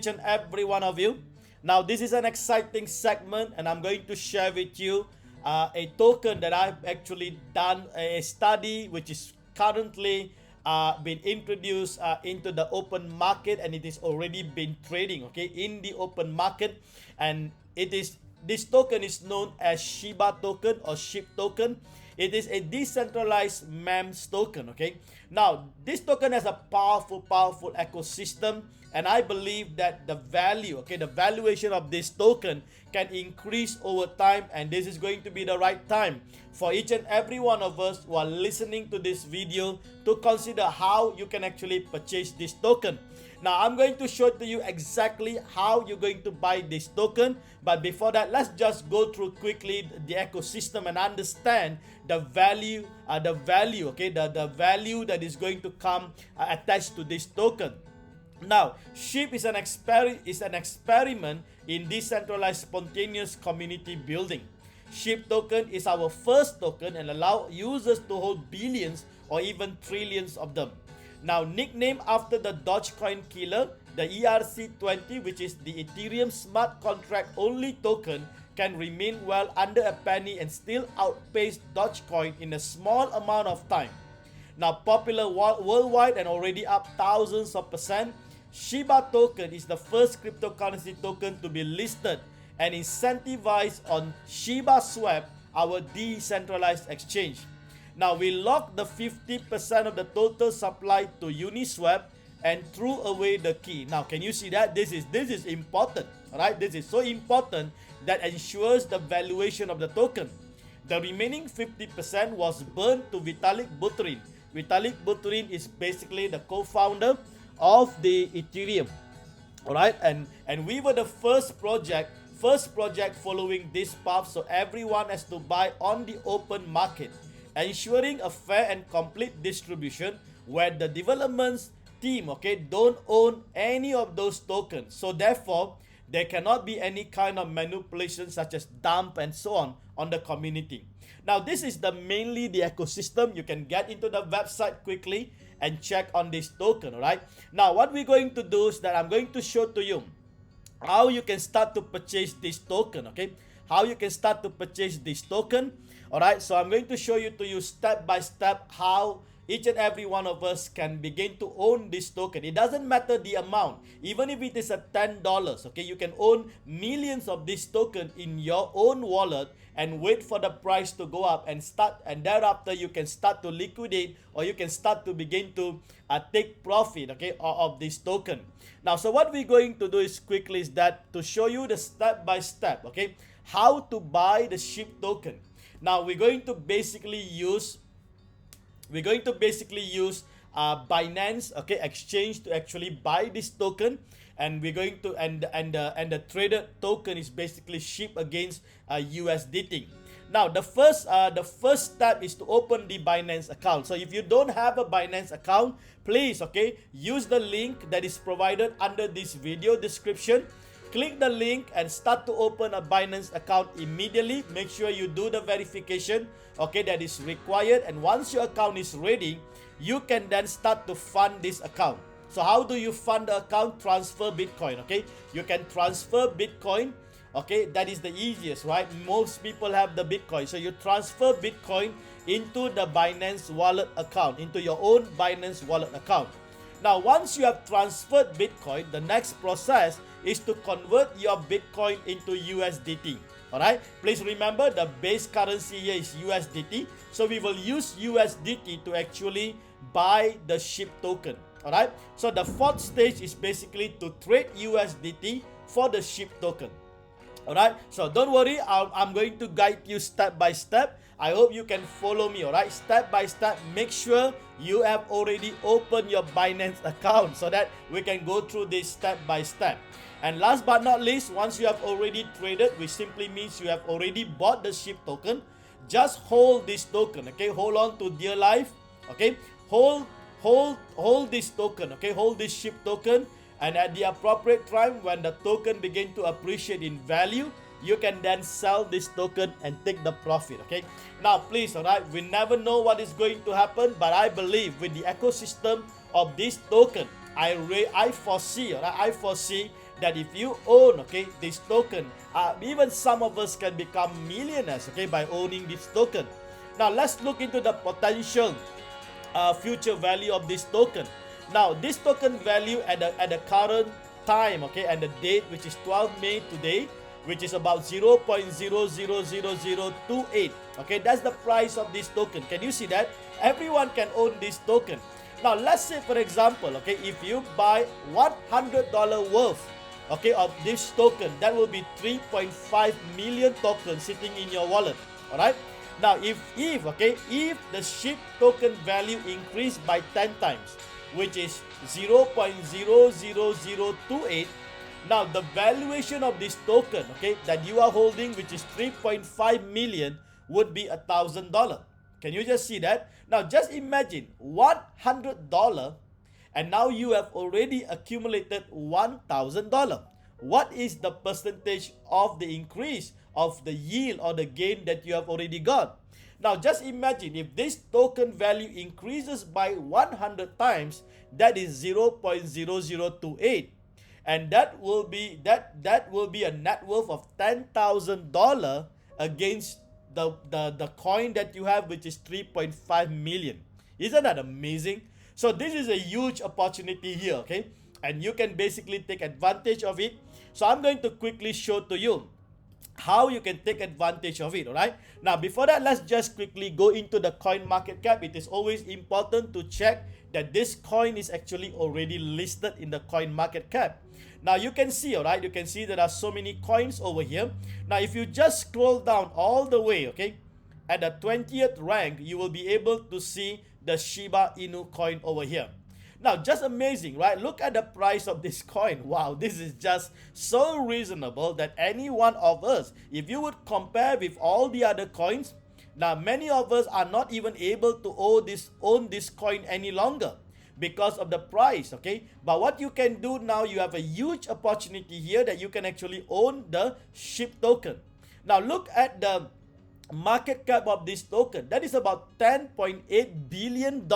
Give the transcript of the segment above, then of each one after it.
each and every one of you. Now, this is an exciting segment, and I'm going to share with you a token that I've actually done a study, which is currently been introduced into the open market, and it is already been trading, okay, in the open market, and it is this token is known as Shiba token or SHIB token. It is a decentralized MEMS token. Okay. Now, this token has a powerful ecosystem, and I believe that the value, okay, the valuation of this token can increase over time, and this is going to be the right time for each and every one of us who are listening to this video to consider how you can actually purchase this token. Now, I'm going to show to you exactly how you're going to buy this token. But before that, let's just go through quickly the ecosystem and understand the value, okay, the value that is going to come attached to this token. Now, SHIB is an experiment in decentralized spontaneous community building. SHIB token is our first token and allow users to hold billions or even trillions of them. Now, nicknamed after the Dogecoin killer, the ERC20, which is the Ethereum smart contract only token, can remain well under a penny and still outpace Dogecoin in a small amount of time. Now, popular worldwide and already up thousands of percent, Shiba token is the first cryptocurrency token to be listed and incentivized on Shiba Swap, our decentralized exchange. Now, we locked the 50% of the total supply to Uniswap and threw away the key. Now, can you see that? This is important, right? This is so important that ensures the valuation of the token. The remaining 50% was burned to Vitalik Buterin. Vitalik Buterin is basically the co-founder of the Ethereum. All right, and we were the first project following this path, so everyone has to buy on the open market, ensuring a fair and complete distribution where the developments team, okay, don't own any of those tokens. So therefore, there cannot be any kind of manipulation such as dump and so on the community. Now, this is mainly the ecosystem. You can get into the website quickly and check on this token. All right. Now, what we're going to do is that I'm going to show to you how you can start to purchase this token. Okay, how you can start to purchase this token. All right. So I'm going to show you step by step how each and every one of us can begin to own this token. It doesn't matter the amount, even if it is at $10. Okay, you can own millions of this token in your own wallet and wait for the price to go up and thereafter you can start to liquidate, or you can start to begin to take profit, okay, of this token. Now, so what we're going to do is quickly is that to show you the step by step, okay, how to buy the SHIB token. Now, we're going to basically use Binance, okay, exchange to actually buy this token, and we're going to and the traded token is basically SHIB against USDT. Now, the first step is to open the Binance account. So if you don't have a Binance account, please, okay, use the link that is provided under this video description. Click the link and start to open a Binance account immediately. Make sure you do the verification, okay, that is required. And once your account is ready, you can then start to fund this account. So how do you fund the account? Transfer Bitcoin, okay? You can transfer Bitcoin, okay? That is the easiest, right? Most people have the Bitcoin. So you transfer Bitcoin into the Binance wallet account, into your own Binance wallet account. Now, once you have transferred Bitcoin, the next process is to convert your Bitcoin into USDT. Alright, please remember the base currency here is USDT. So we will use USDT to actually buy the SHIB token. Alright, so the fourth stage is basically to trade USDT for the SHIB token. Alright, so don't worry, I'm going to guide you step by step. I hope you can follow me. Alright, step by step. Make sure you have already opened your Binance account so that we can go through this step by step. And last but not least, once you have already traded, which simply means you have already bought the SHIB token, just hold this token, okay? Hold on to dear life, okay? Hold this token, okay? Hold this SHIB token, and at the appropriate time, when the token begin to appreciate in value, you can then sell this token and take the profit, okay? Now, please, alright, we never know what is going to happen, but I believe with the ecosystem of this token, I foresee that if you own, okay, this token, even some of us can become millionaires, okay, by owning this token. Now let's look into the potential future value of this token. Now this token value at the current time, okay, and the date, which is 12 May today, which is about 0.000028. Okay, that's the price of this token. Can you see that? Everyone can own this token. Now let's say, for example, okay, if you buy $100 worth, okay, of this token, that will be 3.5 million tokens sitting in your wallet. All right. Now if the SHIB token value increased by 10 times, which is 0.00028, now the valuation of this token, okay, that you are holding, which is 3.5 million, would be $1,000. Can you just see that? Now just imagine $100, and now you have already accumulated $1,000. What is the percentage of the increase of the yield or the gain that you have already got? Now just imagine if this token value increases by 100 times, that is 0.0028, and that will be a net worth of $10,000 against the coin that you have, which is 3.5 million. Isn't that amazing? So this is a huge opportunity here, okay, and you can basically take advantage of it. So I'm going to quickly show to you how you can take advantage of it. All right, now before that, let's just quickly go into the coin market cap. It is always important to check that this coin is actually already listed in the coin market cap. Now you can see, all right, you can see there are so many coins over here. Now if you just scroll down all the way, okay, at the 20th rank, you will be able to see the Shiba Inu coin over here. Now just amazing, right? Look at the price of this coin. Wow, this is just so reasonable that any one of us, if you would compare with all the other coins, now many of us are not even able to own this coin any longer because of the price, okay? But what you can do now, you have a huge opportunity here that you can actually own the SHIB token. Now look at the market cap of this token. That is about $10.8 billion.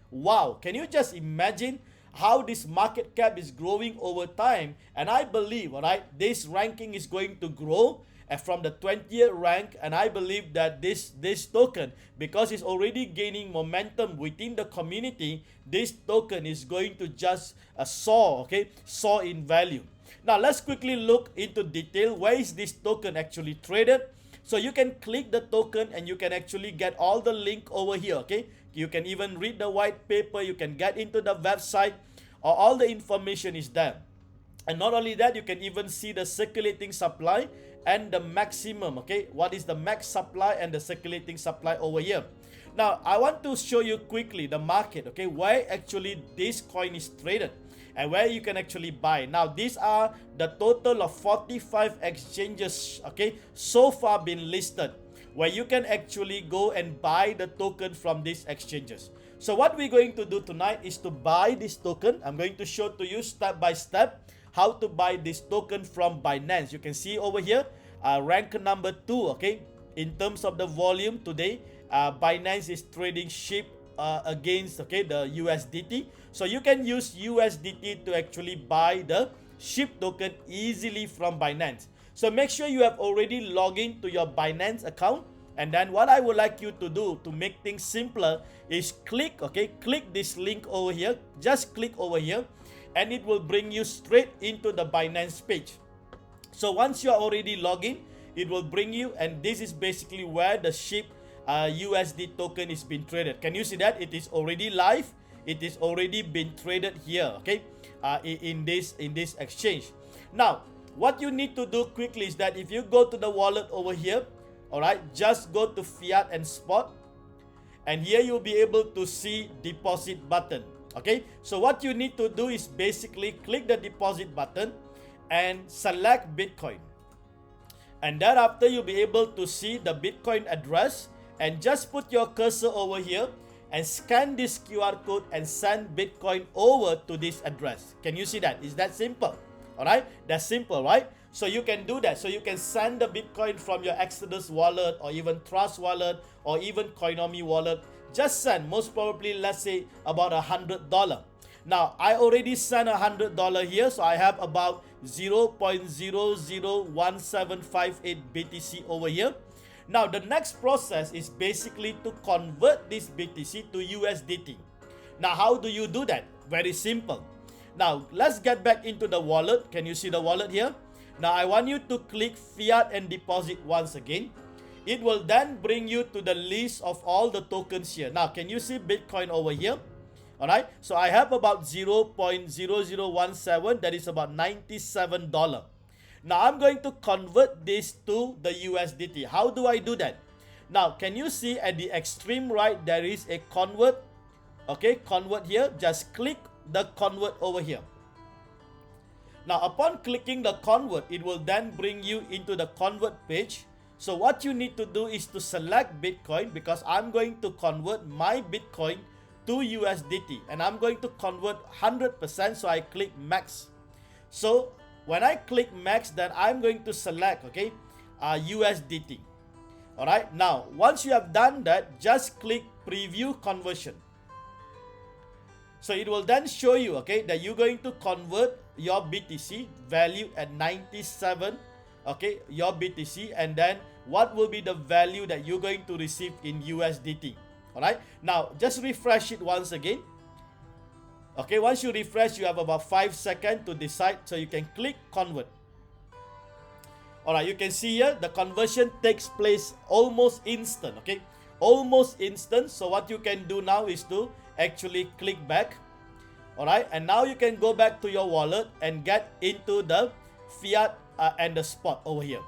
Wow, can you just imagine how this market cap is growing over time? And I believe, all right, this ranking is going to grow from the 20th rank, and I believe that this token, because it's already gaining momentum within the community, this token is going to just soar in value. Now let's quickly look into detail. Where is this token actually traded? So you can click the token and you can actually get all the link over here, okay? You can even read the white paper, you can get into the website, or all the information is there. And not only that, you can even see the circulating supply and the maximum, okay? What is the max supply and the circulating supply over here. Now, I want to show you quickly the market, okay? Where actually this coin is traded and where you can actually buy. Now, these are the total of 45 exchanges, okay, so far been listed, where you can actually go and buy the token from these exchanges. So what we're going to do tonight is to buy this token. I'm going to show to you step by step how to buy this token from Binance. You can see over here, rank number 2, okay, in terms of the volume today, Binance is trading SHIB against, okay, the USDT. So you can use USDT to actually buy the SHIB token easily from Binance. So make sure you have already logged in to your Binance account. And then what I would like you to do to make things simpler is click this link over here. Just click over here and it will bring you straight into the Binance page. So once you are already logged in, it will bring you, and this is basically where the SHIB USD token is being traded. Can you see that? It is already live. It is already been traded here, okay, in this exchange. Now, what you need to do quickly is that if you go to the wallet over here, all right, just go to fiat and spot, and here you'll be able to see deposit button. Okay, so what you need to do is basically click the deposit button and select Bitcoin, and thereafter you'll be able to see the Bitcoin address, and just put your cursor over here and scan this QR code and send Bitcoin over to this address. Can you see that? Is that simple? All right, that's simple, right? So you can do that. So you can send the Bitcoin from your Exodus wallet or even Trust wallet or even Coinomi wallet. Just send, most probably, let's say about $100. Now I already sent $100 here, so I have about 0.001758 BTC over here. Now the next process is basically to convert this BTC to USDT. Now how do you do that? Very simple. Now let's get back into the wallet. Can you see the wallet here? Now I want you to click fiat and deposit once again. It will then bring you to the list of all the tokens here. Now can you see Bitcoin over here? Alright, so I have about 0.0017, that is about $97. Now I'm going to convert this to the USDT. How do I do that? Now can you see at the extreme right there is a convert? Okay, convert here. Just click the convert over here. Now upon clicking the convert, it will then bring you into the convert page. So what you need to do is to select Bitcoin, because I'm going to convert my Bitcoin to USDT and I'm going to convert 100%, so I click max. So when I click max, then I'm going to select, okay, USDT. Alright, now once you have done that, just click preview conversion. So it will then show you, okay, that you're going to convert your BTC value at 97, okay, your BTC, and then what will be the value that you're going to receive in USDT. Alright, now just refresh it once again. Okay, once you refresh, you have about 5 seconds to decide, so you can click convert. Alright, you can see here the conversion takes place almost instant, okay, almost instant. So what you can do now is to actually click back. Alright, and now you can go back to your wallet and get into the fiat and the spot over here.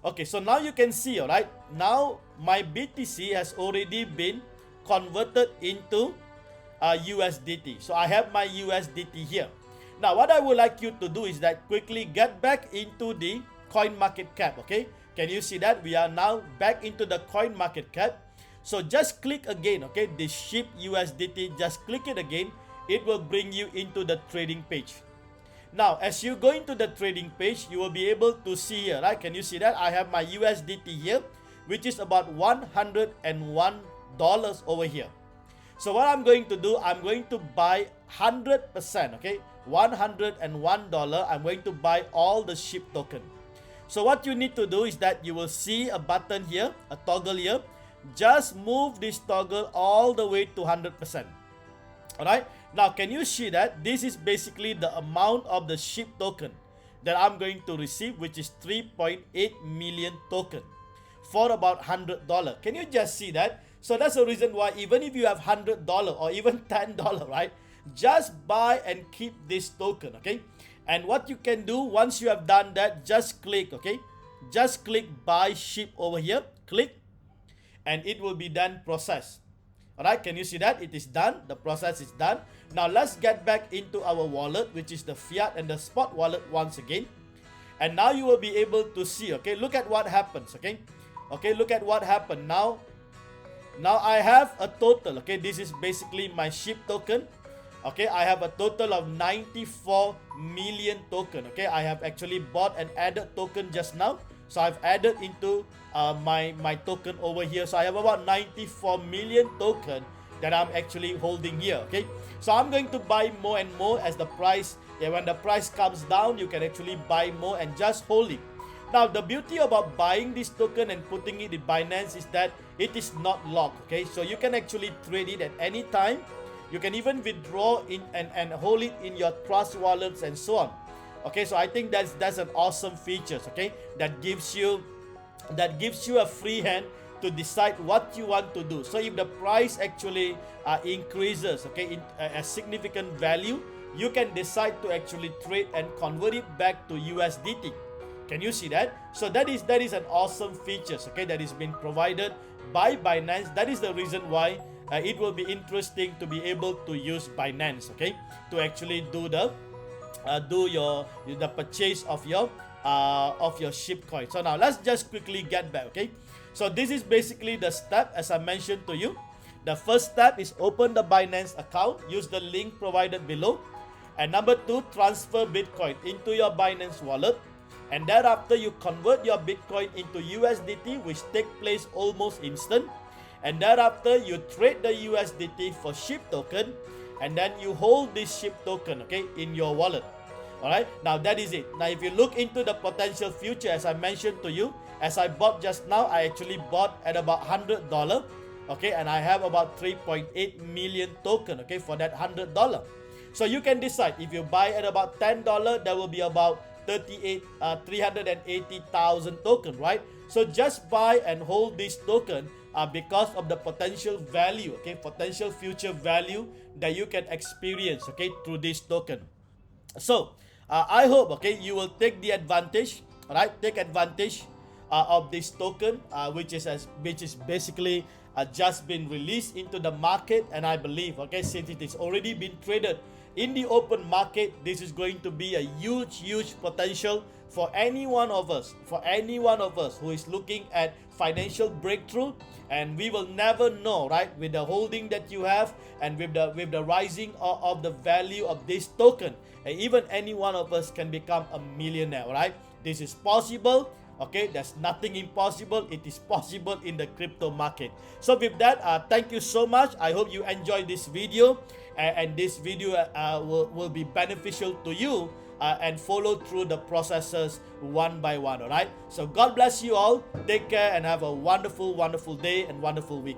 Okay, so now you can see, alright, now my BTC has already been converted into USDT. So I have my USDT here. Now what I would like you to do is that quickly get back into the CoinMarketCap, okay? Can you see that? We are now back into the CoinMarketCap. So just click again, okay, the ship USDT, just click it again. It will bring you into the trading page. Now, as you go into the trading page, you will be able to see here, right? Can you see that? I have my USDT here, which is about $101 over here. So what I'm going to do, I'm going to buy 100%, okay? $101, I'm going to buy all the SHIB token. So what you need to do is that you will see a button here, a toggle here. Just move this toggle all the way to 100%. Alright, now can you see that this is basically the amount of the SHIB token that I'm going to receive, which is 3.8 million token for about $100. Can you just see that? So that's the reason why even if you have $100 or even $10, right, just buy and keep this token, okay? And what you can do once you have done that, just click, okay, just click buy SHIB over here, click, and it will be then processed. Alright, can you see that? It is done. The process is done. Now let's get back into our wallet, which is the fiat and the spot wallet once again. And now you will be able to see, okay, look at what happens, okay? Okay, look at what happened. Now I have a total, okay, this is basically my SHIB token. Okay, I have a total of 94 million token, okay? I have actually bought and added token just now. So I've added into my token over here. So I have about 94 million token that I'm actually holding here, okay? So I'm going to buy more and more as the price, when the price comes down, you can actually buy more and just hold it. Now, the beauty about buying this token and putting it in Binance is that it is not locked, okay? So you can actually trade it at any time. You can even withdraw in and hold it in your Trust wallets and so on. Okay, so I think that's an awesome feature, okay? That gives you a free hand to decide what you want to do. So if the price actually increases, okay, in a significant value, you can decide to actually trade and convert it back to USDT. Can you see that? So that is an awesome feature, okay, that is being provided by Binance. That is the reason why it will be interesting to be able to use Binance, okay, to actually do the purchase of your SHIB coin. So now let's just quickly get back, okay? So this is basically the step as I mentioned to you. The first step is open the Binance account, use the link provided below. And number 2, transfer Bitcoin into your Binance wallet. And thereafter, you convert your Bitcoin into USDT, which take place almost instant. And thereafter, you trade the USDT for SHIB token. And then you hold this SHIB token, okay, in your wallet. All right, now that is it. Now if you look into the potential future, as I mentioned to you, as I bought just now, I actually bought at about $100. Okay, and I have about 3.8 million token, okay, for that $100. So you can decide if you buy at about $10, that will be about 380,000 token, right? So just buy and hold this token because of the potential value, okay, potential future value that you can experience, okay, through this token. So I hope, okay, you will take the advantage, right? Take advantage of this token, which is basically just been released into the market, and I believe, okay, since it is already been traded in the open market, this is going to be a huge potential for any one of us, who is looking at financial breakthrough. And we will never know, right, with the holding that you have and with the rising of the value of this token, and even any one of us can become a millionaire, right? This is possible. Okay, there's nothing impossible. It is possible in the crypto market. So with that, thank you so much. I hope you enjoyed this video, and this video will be beneficial to you, and follow through the processes one by one. All right, so God bless you all. Take care and have a wonderful day and wonderful week.